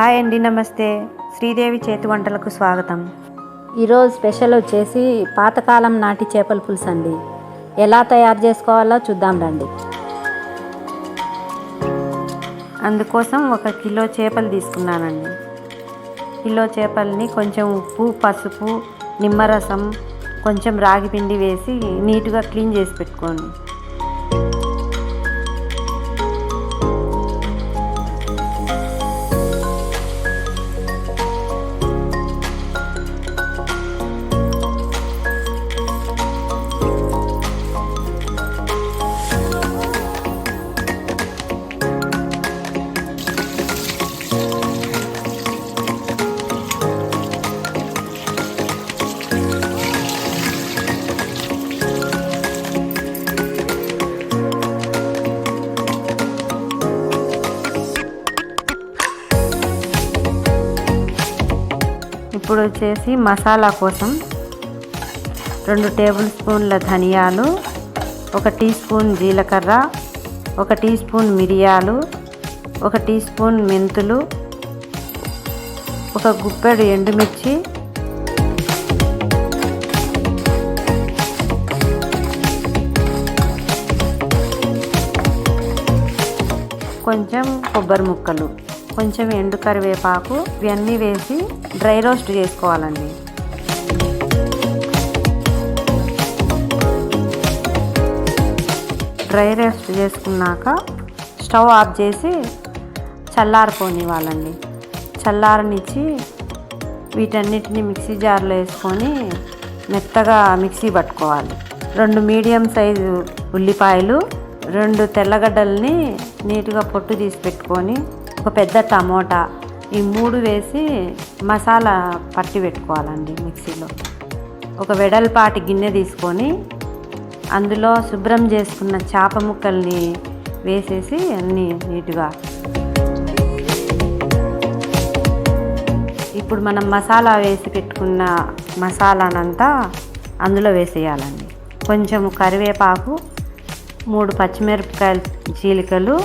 Hi అండి, నమస్తే. శ్రీదేవి చేతి వంటలకు స్వాగతం. ఈరోజు స్పెషల్ వచ్చేసి పాతకాలం నాటి చేపల పులుసు అండి. ఎలా తయారు చేసుకోవాలో చూద్దాం రండి. అందుకోసం 1 కిలో చేపలు తీసుకున్నానండి. కిలో చేపల్ని కొంచెం ఉప్పు, పసుపు, నిమ్మరసం, కొంచెం రాగి పిండి వేసి నీట్గా క్లీన్ చేసి పెట్టుకోండి. ఇప్పుడు వచ్చేసి మసాలా కోసం 2 టేబుల్ స్పూన్ల ధనియాలు, 1 టీ స్పూన్ జీలకర్ర, 1 టీ స్పూన్ మిరియాలు, 1 టీ స్పూన్ మెంతులు, 1 గుప్పెడు ఎండుమిర్చి, కొంచెం కొబ్బరి ముక్కలు, కొంచెం ఎండు కరివేపాకు, ఇవన్నీ వేసి డ్రై రోస్ట్ చేసుకోవాలండి. డ్రై రోస్ట్ చేసుకున్నాక స్టవ్ ఆఫ్ చేసి చల్లారిపోనివ్వాలండి. చల్లారనిచ్చి వీటన్నిటిని మిక్సీ జార్లో వేసుకొని మెత్తగా మిక్సీ పట్టుకోవాలి. 2 మీడియం సైజు ఉల్లిపాయలు, 2 తెల్లగడ్డల్ని నీట్గా పొట్టు తీసి పెట్టుకొని, 1 పెద్ద టమోటా, ఈ 3 వేసి మసాలా పట్టి పెట్టుకోవాలండి మిక్సీలో. 1 వెడల్పాటి గిన్నె తీసుకొని అందులో శుభ్రం చేసుకున్న చేప ముక్కల్ని వేసేసి అన్నీ నీట్గా ఇప్పుడు మనం మసాలా వేసి పెట్టుకున్న మసాలానంతా అందులో వేసేయాలండి. కొంచెం కరివేపాకు, 3 పచ్చిమిరపకాయలు చీలికలు,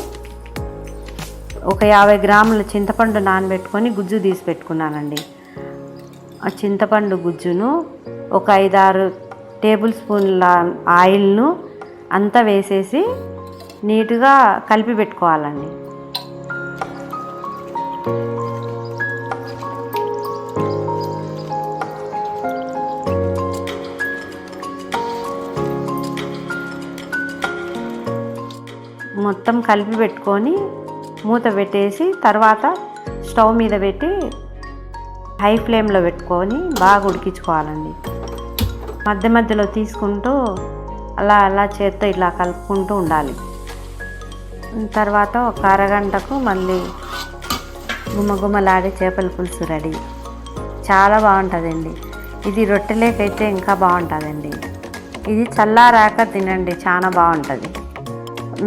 50 గ్రాముల చింతపండు నానబెట్టుకొని గుజ్జు తీసి పెట్టుకున్నానండి. ఆ చింతపండు గుజ్జును 5-6 టేబుల్ స్పూన్ల ఆయిల్ను అంతా వేసేసి నీట్గా కలిపి పెట్టుకోవాలండి. మొత్తం కలిపి పెట్టుకొని మూత పెట్టేసి తర్వాత స్టవ్ మీద పెట్టి హై ఫ్లేమ్లో పెట్టుకొని బాగా ఉడికించుకోవాలండి. మధ్య మధ్యలో తీసుకుంటూ అలా చేత్తో ఇలా కలుపుకుంటూ ఉండాలి. తర్వాత 1 అరగంటకు మళ్ళీ గుమగుమలాడే చేపల పులుసు రెడీ. చాలా బాగుంటుందండి. ఇది రొట్టెలేకైతే ఇంకా బాగుంటుందండి. ఇది చల్లారాక తినండి, చాలా బాగుంటుంది.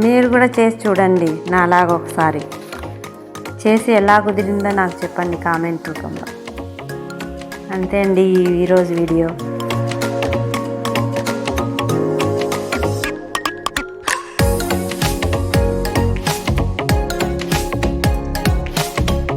మీరు కూడా చేసి చూడండి నాలాగా ఒకసారి. చేసి ఎలా కుదిరిందో నాకు చెప్పండి కామెంట్ రూపంలో. అంతే అండి ఈరోజు వీడియో.